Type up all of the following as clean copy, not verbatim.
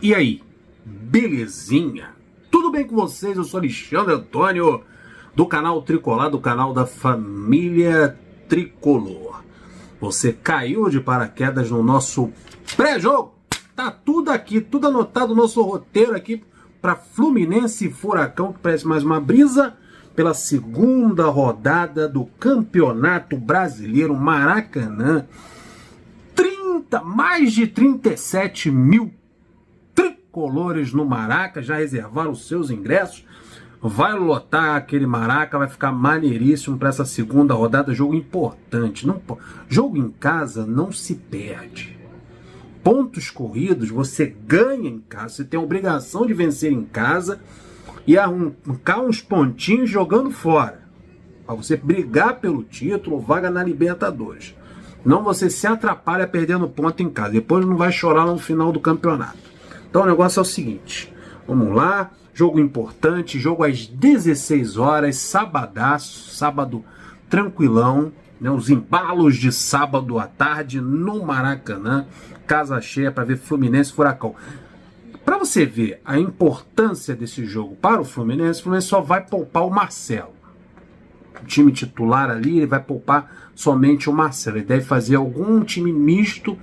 E aí, belezinha? Tudo bem com vocês? Eu sou Alexandre Antônio, do canal Tricolor, do canal da família Tricolor. Você caiu de paraquedas no nosso pré-jogo? Tá tudo aqui, tudo anotado, nosso roteiro aqui para Fluminense e Furacão, que parece mais uma brisa, pela segunda rodada do Campeonato Brasileiro Maracanã. Mais de 37 mil tricolores no Maraca, já reservaram os seus ingressos. Vai lotar aquele Maraca, vai ficar maneiríssimo para essa segunda rodada. Jogo importante. Jogo em casa não se perde. Pontos corridos você ganha em casa. Você tem a obrigação de vencer em casa e arrancar uns pontinhos jogando fora, para você brigar pelo título ou vaga na Libertadores. Não, você se atrapalha perdendo ponto em casa. Depois não vai chorar no final do campeonato. Então o negócio é o seguinte. Vamos lá. Jogo importante. Jogo às 16 horas. Sabadaço. Sábado tranquilão. Né, os embalos de sábado à tarde no Maracanã. Casa cheia para ver Fluminense e Furacão. Para você ver a importância desse jogo para o Fluminense só vai poupar o Marcelo. O time titular ali, ele vai poupar somente o Marcelo. Ele deve fazer algum time misto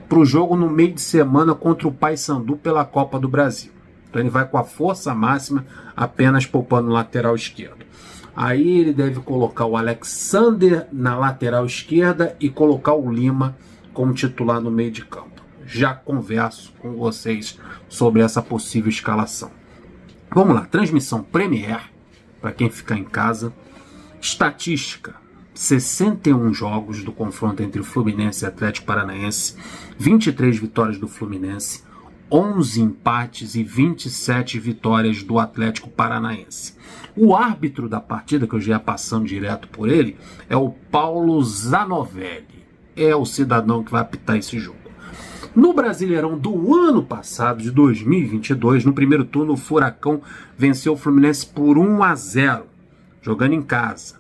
para o jogo no meio de semana contra o Paysandu pela Copa do Brasil. Então ele vai com a força máxima, apenas poupando o lateral esquerdo. Aí ele deve colocar o Alexander na lateral esquerda e colocar o Lima como titular no meio de campo. Já converso com vocês sobre essa possível escalação. Vamos lá, transmissão Premier, para quem ficar em casa. Estatística: 61 jogos do confronto entre o Fluminense e Atlético Paranaense, 23 vitórias do Fluminense, 11 empates e 27 vitórias do Atlético Paranaense. O árbitro da partida, que eu já ia passando direto por ele, é o Paulo Zanovelli. É o cidadão que vai apitar esse jogo. No Brasileirão do ano passado, de 2022, no primeiro turno, o Furacão venceu o Fluminense por 1-0. Jogando em casa.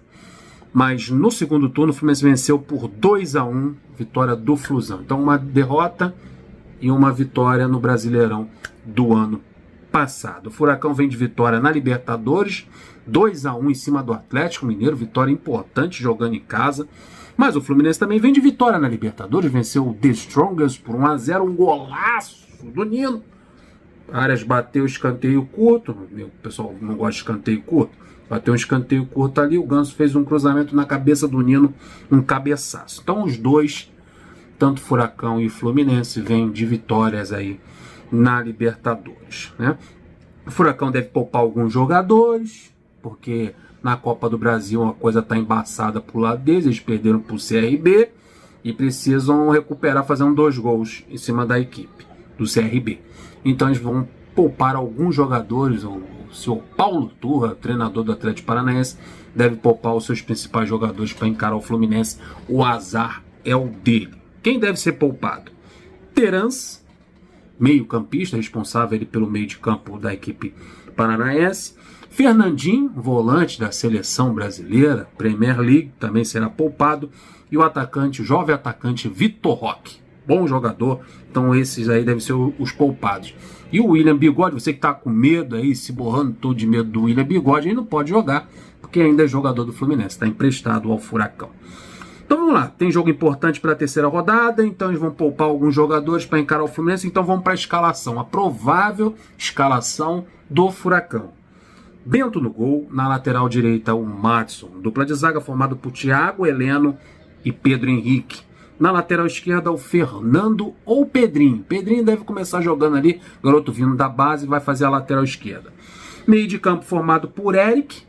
Mas no segundo turno o Fluminense venceu por 2-1, vitória do Flusão. Então uma derrota e uma vitória no Brasileirão do ano passado. O Furacão vem de vitória na Libertadores, 2-1 em cima do Atlético Mineiro, vitória importante jogando em casa. Mas o Fluminense também vem de vitória na Libertadores, venceu o The Strongest por 1-0, um golaço do Nino. Arias bateu escanteio curto, o pessoal não gosta de escanteio curto. Bateu um escanteio curto ali, o Ganso fez um cruzamento na cabeça do Nino, um cabeçaço. Então os dois, tanto Furacão e Fluminense, vêm de vitórias aí na Libertadores, né? O Furacão deve poupar alguns jogadores, porque na Copa do Brasil a coisa está embaçada pro lado deles, eles perderam pro CRB e precisam recuperar fazendo 2 gols em cima da equipe do CRB. Então eles vão poupar alguns jogadores. O senhor Paulo Turra, treinador do Atlético Paranaense, deve poupar os seus principais jogadores para encarar o Fluminense. O azar é o dele. Quem deve ser poupado? Terans, meio-campista, responsável ele pelo meio de campo da equipe paranaense. Fernandinho, volante da seleção brasileira, Premier League, também será poupado. E o atacante, o jovem atacante Vitor Roque. Bom jogador, então esses aí devem ser os poupados. E o William Bigode, você que está com medo aí, se borrando todo de medo do William Bigode, aí não pode jogar, porque ainda é jogador do Fluminense, está emprestado ao Furacão. Então vamos lá, tem jogo importante para a terceira rodada, então eles vão poupar alguns jogadores para encarar o Fluminense, então vamos para a escalação, a provável escalação do Furacão. Bento no gol, na lateral direita o Madison, dupla de zaga formada por Thiago, Heleno e Pedro Henrique. Na lateral esquerda, o Fernando ou Pedrinho. Pedrinho deve começar jogando ali, garoto vindo da base, vai fazer a lateral esquerda. Meio de campo formado por Eric,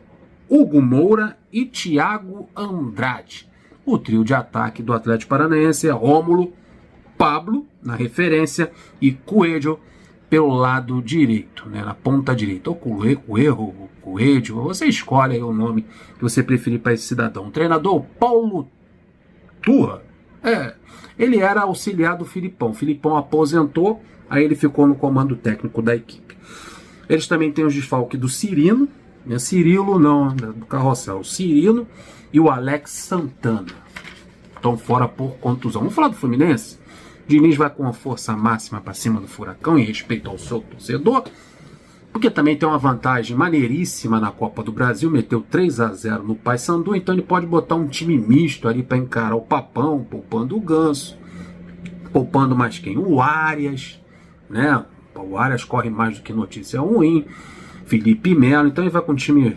Hugo Moura e Thiago Andrade. O trio de ataque do Atlético Paranaense é Rômulo, Pablo, na referência, e Coelho pelo lado direito, né, na ponta direita. Ou Coelho, você escolhe aí o nome que você preferir para esse cidadão. O treinador, Paulo Turra. Ele era auxiliar do Filipão. O Filipão aposentou, aí ele ficou no comando técnico da equipe. Eles também têm os desfalques do Cirino, né? Cirilo não, do Carrossel, o Cirino e o Alex Santana. Estão fora por contusão. Vamos falar do Fluminense? Diniz vai com a força máxima para cima do Furacão, em respeito ao seu torcedor, porque também tem uma vantagem maneiríssima na Copa do Brasil, meteu 3-0 no Paysandu, então ele pode botar um time misto ali para encarar o Papão, poupando o Ganso, poupando mais quem? O Arias, né? O Arias corre mais do que notícia ruim, Felipe Melo, então ele vai com um time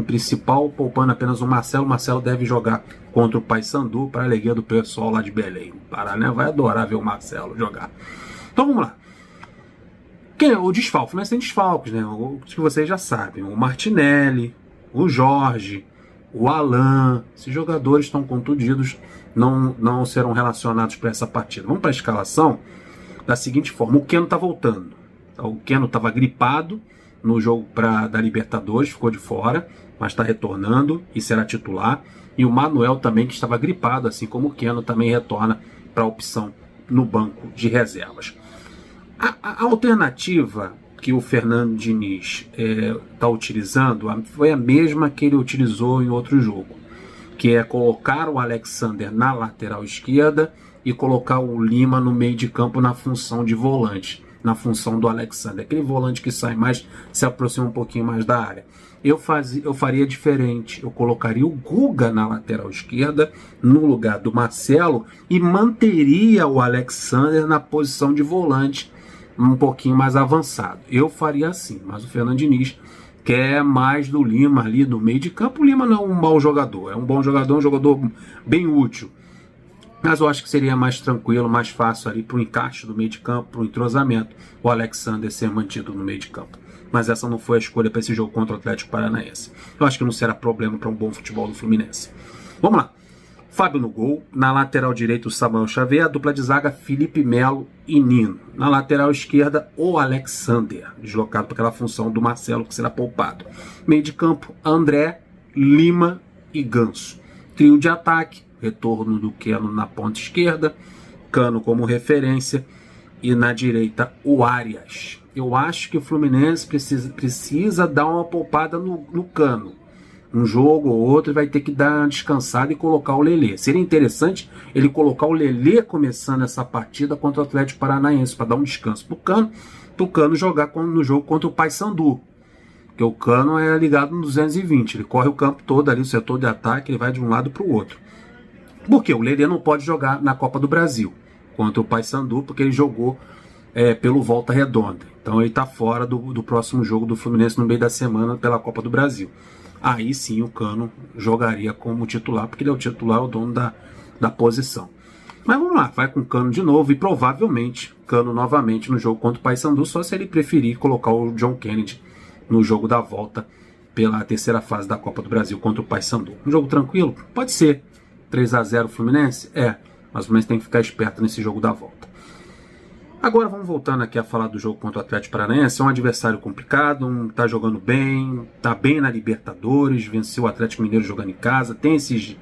principal, poupando apenas o Marcelo. O Marcelo deve jogar contra o Paysandu, para a alegria do pessoal lá de Belém. O Paraná vai adorar ver o Marcelo jogar. Então vamos lá. O desfalque, mas tem desfalques, né? Os que vocês já sabem. O Martinelli, o Jorge, o Alan, esses jogadores estão contundidos, não serão relacionados para essa partida. Vamos para a escalação da seguinte forma. O Keno está voltando. O Keno estava gripado no jogo da Libertadores, ficou de fora, mas está retornando e será titular. E o Manuel também, que estava gripado, assim como o Keno, também retorna para a opção no banco de reservas. A alternativa que o Fernando Diniz está utilizando foi a mesma que ele utilizou em outro jogo, que é colocar o Alexander na lateral esquerda e colocar o Lima no meio de campo na função de volante, na função do Alexander, aquele volante que sai mais, se aproxima um pouquinho mais da área. Eu faria diferente, eu colocaria o Guga na lateral esquerda, no lugar do Marcelo, e manteria o Alexander na posição de volante, um pouquinho mais avançado. Eu faria assim, mas o Fernando Diniz quer mais do Lima ali no meio de campo. O Lima não é um mau jogador, é um bom jogador, um jogador bem útil. Mas eu acho que seria mais tranquilo, mais fácil ali para o encaixe do meio de campo, para o entrosamento, o Alexander ser mantido no meio de campo. Mas essa não foi a escolha para esse jogo contra o Atlético Paranaense. Eu acho que não será problema para um bom futebol do Fluminense. Vamos lá. Fábio no gol. Na lateral direita, o Samuel Xavier. A dupla de zaga, Felipe Melo e Nino. Na lateral esquerda, o Alexander, deslocado para aquela função do Marcelo, que será poupado. Meio de campo, André, Lima e Ganso. Trio de ataque, retorno do Keno na ponta esquerda, Cano como referência e na direita o Arias. Eu acho que o Fluminense precisa dar uma poupada no Cano. Um jogo ou outro vai ter que dar uma descansada e colocar o Lelê. Seria interessante ele colocar o Lelê começando essa partida contra o Atlético Paranaense, para dar um descanso para o Cano jogar no jogo contra o Paysandu. Porque o Cano é ligado no 220, ele corre o campo todo ali, o setor de ataque, ele vai de um lado para o outro. Porque o Lelê não pode jogar na Copa do Brasil contra o Paysandu, porque ele jogou pelo Volta Redonda. Então ele está fora do próximo jogo do Fluminense no meio da semana pela Copa do Brasil. Aí sim o Cano jogaria como titular, porque ele é o titular, o dono da posição. Mas vamos lá, vai com o Cano de novo e provavelmente Cano novamente no jogo contra o Paysandu, só se ele preferir colocar o John Kennedy no jogo da volta pela terceira fase da Copa do Brasil contra o Paysandu. Um jogo tranquilo? Pode ser. 3-0 Fluminense? Mas o Fluminense tem que ficar esperto nesse jogo da volta. Agora vamos voltando aqui a falar do jogo contra o Atlético Paranaense. É um adversário complicado, tá jogando bem, tá bem na Libertadores, venceu o Atlético Mineiro jogando em casa, tem esses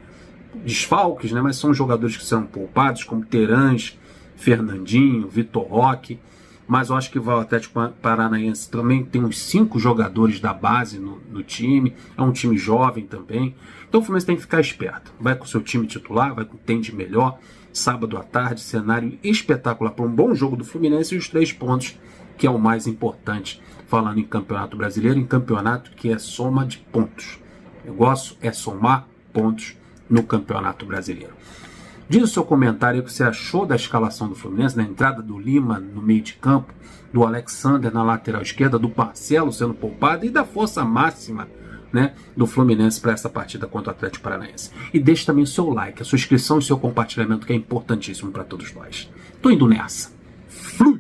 desfalques, né? Mas são jogadores que serão poupados, como Terãs, Fernandinho, Vitor Roque. Mas eu acho que o Atlético Paranaense também tem uns 5 jogadores da base no time, é um time jovem também. Então o Fluminense tem que ficar esperto. Vai com o seu time titular, vai com o tem de melhor. Sábado à tarde, cenário espetacular para um bom jogo do Fluminense e os 3 pontos, que é o mais importante, falando em Campeonato Brasileiro, em campeonato que é soma de pontos. O negócio é somar pontos no Campeonato Brasileiro. Diz o seu comentário o que você achou da escalação do Fluminense, na entrada do Lima no meio de campo, do Alexander na lateral esquerda, do Marcelo sendo poupado e da força máxima, né, do Fluminense para essa partida contra o Atlético Paranaense. E deixe também o seu like, a sua inscrição e o seu compartilhamento, que é importantíssimo para todos nós. Tô indo nessa. Flu!